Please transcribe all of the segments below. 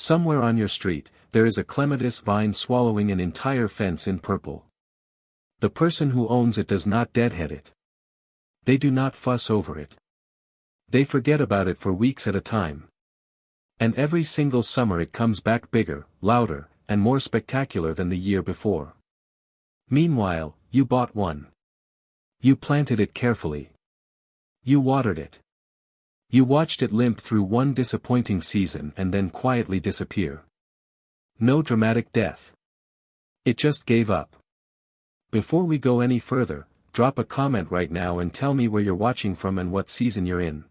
Somewhere on your street, there is a clematis vine swallowing an entire fence in purple. The person who owns it does not deadhead it. They do not fuss over it. They forget about it for weeks at a time. And every single summer it comes back bigger, louder, and more spectacular than the year before. Meanwhile, you bought one. You planted it carefully. You watered it. You watched it limp through one disappointing season and then quietly disappear. No dramatic death. It just gave up. Before we go any further, drop a comment right now and tell me where you're watching from and what season you're in.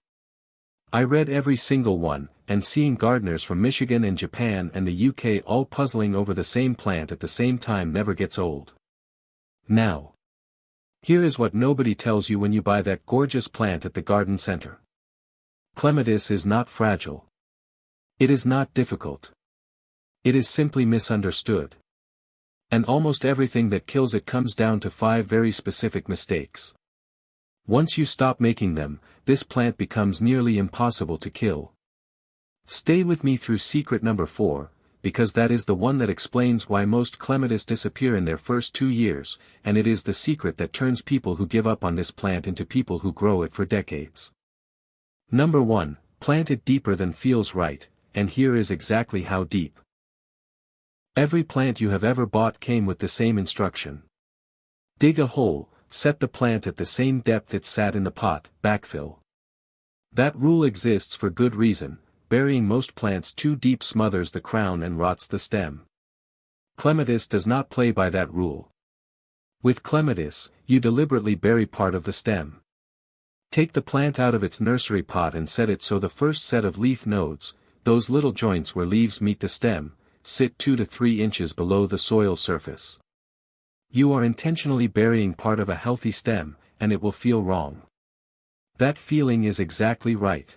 I read every single one, and seeing gardeners from Michigan and Japan and the UK all puzzling over the same plant at the same time never gets old. Now, here is what nobody tells you when you buy that gorgeous plant at the garden center. Clematis is not fragile. It is not difficult. It is simply misunderstood. And almost everything that kills it comes down to 5 very specific mistakes. Once you stop making them, this plant becomes nearly impossible to kill. Stay with me through secret number 4, because that is the one that explains why most clematis disappear in their first 2 years, and it is the secret that turns people who give up on this plant into people who grow it for decades. Number 1, plant it deeper than feels right, and here is exactly how deep. Every plant you have ever bought came with the same instruction. Dig a hole, set the plant at the same depth it sat in the pot, backfill. That rule exists for good reason. Burying most plants too deep smothers the crown and rots the stem. Clematis does not play by that rule. With clematis, you deliberately bury part of the stem. Take the plant out of its nursery pot and set it so the first set of leaf nodes, those little joints where leaves meet the stem, sit 2 to 3 inches below the soil surface. You are intentionally burying part of a healthy stem, and it will feel wrong. That feeling is exactly right.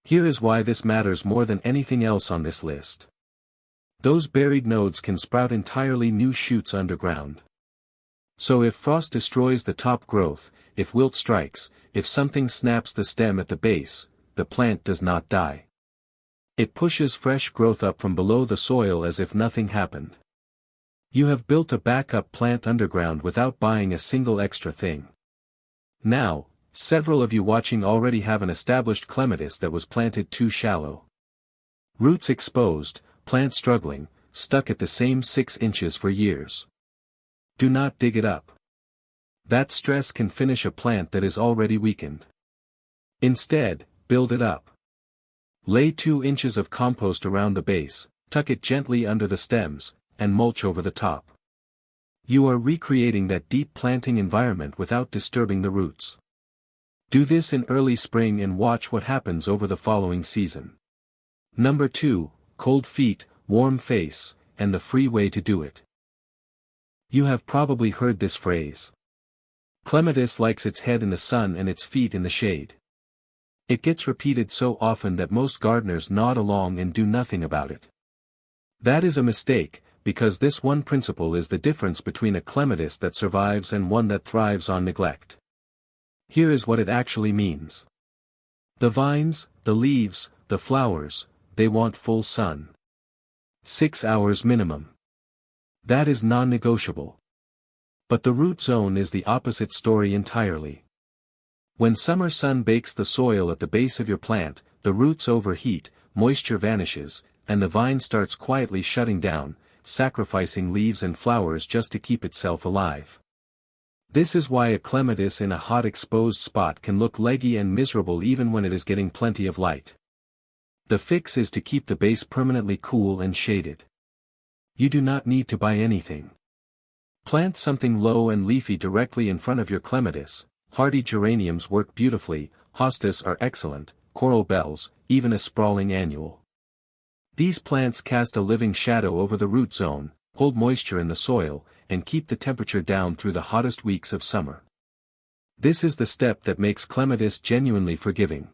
Here is why this matters more than anything else on this list. Those buried nodes can sprout entirely new shoots underground. So if frost destroys the top growth, if wilt strikes, if something snaps the stem at the base, the plant does not die. It pushes fresh growth up from below the soil as if nothing happened. You have built a backup plant underground without buying a single extra thing. Now, several of you watching already have an established clematis that was planted too shallow. Roots exposed, plant struggling, stuck at the same 6 inches for years. Do not dig it up. That stress can finish a plant that is already weakened. Instead, build it up. Lay 2 inches of compost around the base, tuck it gently under the stems, and mulch over the top. You are recreating that deep planting environment without disturbing the roots. Do this in early spring and watch what happens over the following season. Number 2, cold feet, warm face, and the free way to do it. You have probably heard this phrase. Clematis likes its head in the sun and its feet in the shade. It gets repeated so often that most gardeners nod along and do nothing about it. That is a mistake, because this one principle is the difference between a clematis that survives and one that thrives on neglect. Here is what it actually means. The vines, the leaves, the flowers, they want full sun. 6 hours minimum. That is non-negotiable. But the root zone is the opposite story entirely. When summer sun bakes the soil at the base of your plant, the roots overheat, moisture vanishes, and the vine starts quietly shutting down, sacrificing leaves and flowers just to keep itself alive. This is why a clematis in a hot exposed spot can look leggy and miserable even when it is getting plenty of light. The fix is to keep the base permanently cool and shaded. You do not need to buy anything. Plant something low and leafy directly in front of your clematis. Hardy geraniums work beautifully, hostas are excellent, coral bells, even a sprawling annual. These plants cast a living shadow over the root zone, hold moisture in the soil, and keep the temperature down through the hottest weeks of summer. This is the step that makes clematis genuinely forgiving.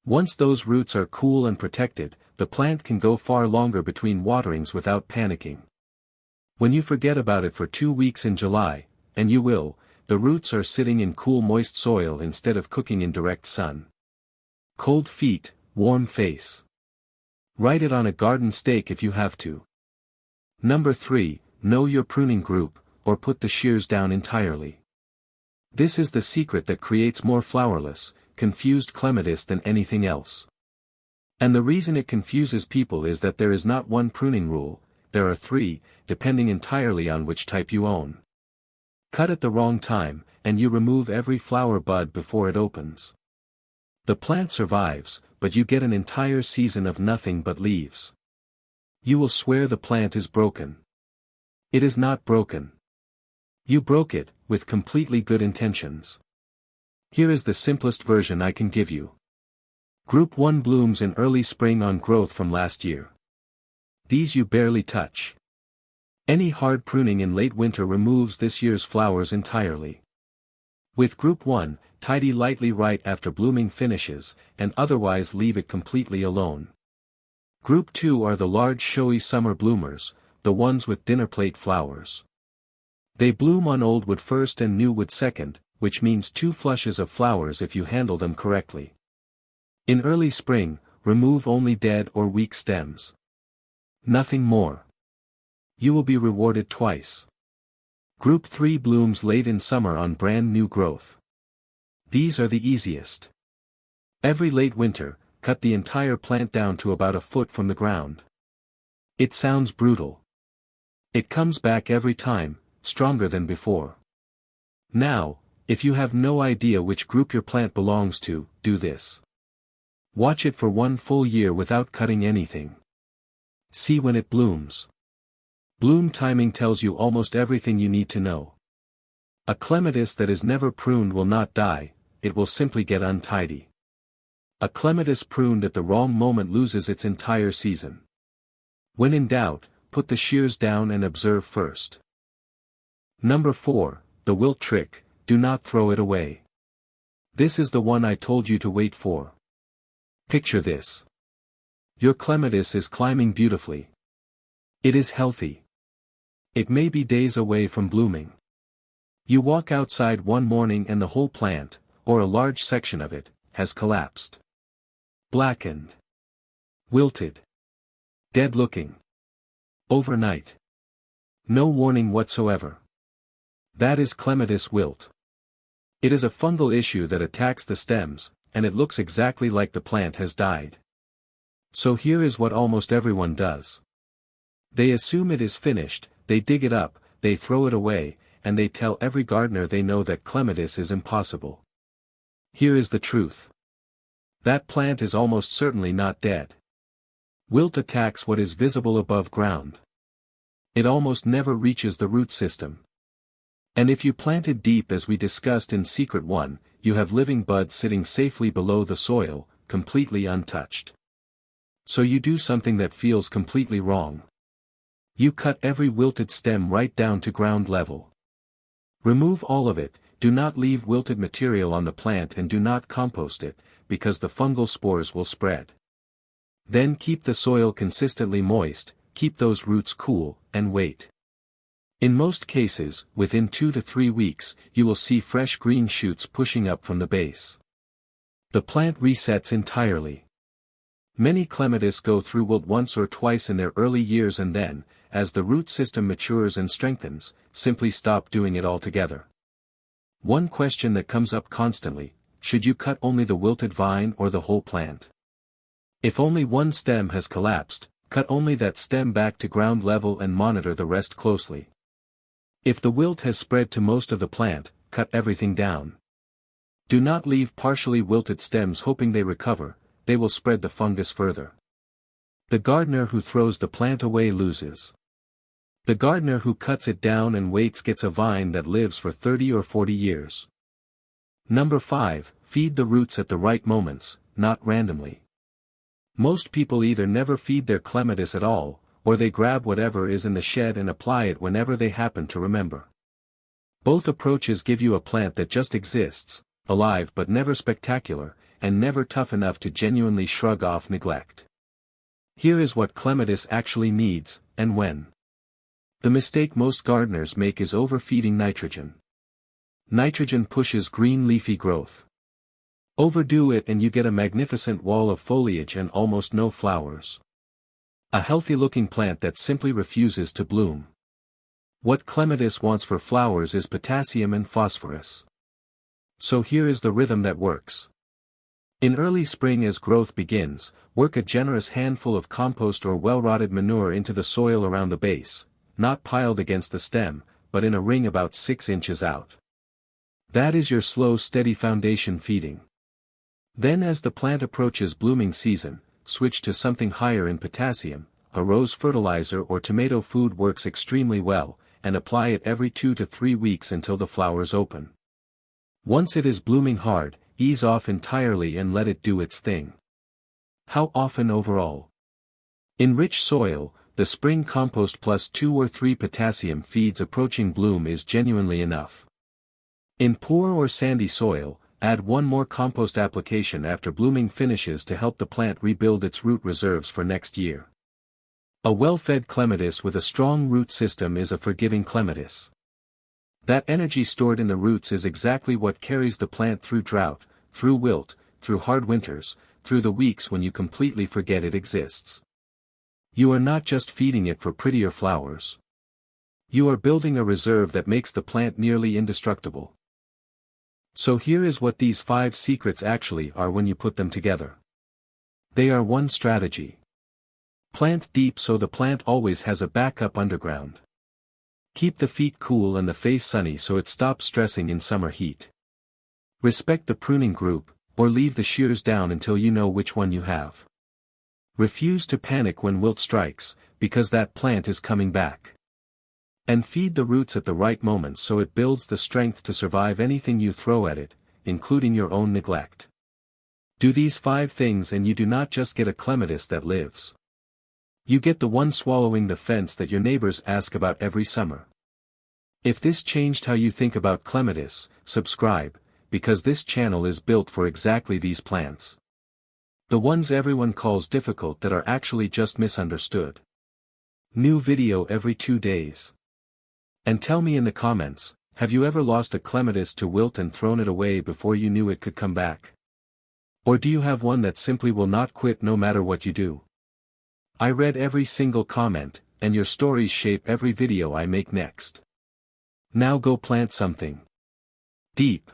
Once those roots are cool and protected, the plant can go far longer between waterings without panicking. When you forget about it for 2 weeks in July, and you will, the roots are sitting in cool moist soil instead of cooking in direct sun. Cold feet, warm face. Write it on a garden stake if you have to. Number 3, know your pruning group, or put the shears down entirely. This is the secret that creates more flowerless, confused clematis than anything else. And the reason it confuses people is that there is not one pruning rule, there are 3, depending entirely on which type you own. Cut at the wrong time, and you remove every flower bud before it opens. The plant survives, but you get an entire season of nothing but leaves. You will swear the plant is broken. It is not broken. You broke it, with completely good intentions. Here is the simplest version I can give you. Group 1 blooms in early spring on growth from last year. These you barely touch. Any hard pruning in late winter removes this year's flowers entirely. With Group 1, tidy lightly right after blooming finishes, and otherwise leave it completely alone. Group 2 are the large showy summer bloomers, the ones with dinner plate flowers. They bloom on old wood first and new wood second, which means 2 flushes of flowers if you handle them correctly. In early spring, remove only dead or weak stems. Nothing more. You will be rewarded twice. Group 3 blooms late in summer on brand new growth. These are the easiest. Every late winter, cut the entire plant down to about a foot from the ground. It sounds brutal. It comes back every time, stronger than before. Now, if you have no idea which group your plant belongs to, do this. Watch it for 1 full year without cutting anything. See when it blooms. Bloom timing tells you almost everything you need to know. A clematis that is never pruned will not die, it will simply get untidy. A clematis pruned at the wrong moment loses its entire season. When in doubt, put the shears down and observe first. Number 4, the wilt trick, do not throw it away. This is the one I told you to wait for. Picture this. Your clematis is climbing beautifully. It is healthy. It may be days away from blooming. You walk outside one morning and the whole plant, or a large section of it, has collapsed. Blackened. Wilted. Dead looking. Overnight. No warning whatsoever. That is clematis wilt. It is a fungal issue that attacks the stems, and it looks exactly like the plant has died. So here is what almost everyone does. They assume it is finished, they dig it up, they throw it away, and they tell every gardener they know that clematis is impossible. Here is the truth. That plant is almost certainly not dead. Wilt attacks what is visible above ground. It almost never reaches the root system. And if you plant it deep as we discussed in Secret 1, you have living buds sitting safely below the soil, completely untouched. So you do something that feels completely wrong. You cut every wilted stem right down to ground level. Remove all of it, do not leave wilted material on the plant and do not compost it, because the fungal spores will spread. Then keep the soil consistently moist, keep those roots cool, and wait. In most cases, within 2 to 3 weeks, you will see fresh green shoots pushing up from the base. The plant resets entirely. Many clematis go through wilt once or twice in their early years and then, as the root system matures and strengthens, simply stop doing it altogether. One question that comes up constantly, should you cut only the wilted vine or the whole plant? If only one stem has collapsed, cut only that stem back to ground level and monitor the rest closely. If the wilt has spread to most of the plant, cut everything down. Do not leave partially wilted stems hoping they recover, they will spread the fungus further. The gardener who throws the plant away loses. The gardener who cuts it down and waits gets a vine that lives for 30 or 40 years. Number 5, feed the roots at the right moments, not randomly. Most people either never feed their clematis at all, or they grab whatever is in the shed and apply it whenever they happen to remember. Both approaches give you a plant that just exists, alive but never spectacular, and never tough enough to genuinely shrug off neglect. Here is what clematis actually needs, and when. The mistake most gardeners make is overfeeding nitrogen. Nitrogen pushes green leafy growth. Overdo it and you get a magnificent wall of foliage and almost no flowers. A healthy-looking plant that simply refuses to bloom. What clematis wants for flowers is potassium and phosphorus. So here is the rhythm that works. In early spring as growth begins, work a generous handful of compost or well-rotted manure into the soil around the base, not piled against the stem, but in a ring about 6 inches out. That is your slow steady foundation feeding. Then as the plant approaches blooming season, switch to something higher in potassium. A rose fertilizer or tomato food works extremely well, and apply it every 2 to 3 weeks until the flowers open. Once it is blooming hard, ease off entirely and let it do its thing. How often overall? In rich soil, the spring compost plus 2 or 3 potassium feeds approaching bloom is genuinely enough. In poor or sandy soil, add 1 more compost application after blooming finishes to help the plant rebuild its root reserves for next year. A well-fed clematis with a strong root system is a forgiving clematis. That energy stored in the roots is exactly what carries the plant through drought, through wilt, through hard winters, through the weeks when you completely forget it exists. You are not just feeding it for prettier flowers. You are building a reserve that makes the plant nearly indestructible. So here is what these 5 secrets actually are when you put them together. They are 1 strategy. Plant deep so the plant always has a backup underground. Keep the feet cool and the face sunny so it stops stressing in summer heat. Respect the pruning group, or leave the shears down until you know which one you have. Refuse to panic when wilt strikes, because that plant is coming back. And feed the roots at the right moment so it builds the strength to survive anything you throw at it, including your own neglect. Do these 5 things and you do not just get a clematis that lives. You get the one swallowing the fence that your neighbors ask about every summer. If this changed how you think about clematis, subscribe, because this channel is built for exactly these plants. The ones everyone calls difficult that are actually just misunderstood. New video every 2 days. And tell me in the comments, have you ever lost a clematis to wilt and thrown it away before you knew it could come back? Or do you have one that simply will not quit no matter what you do? I read every single comment, and your stories shape every video I make next. Now go plant something deep.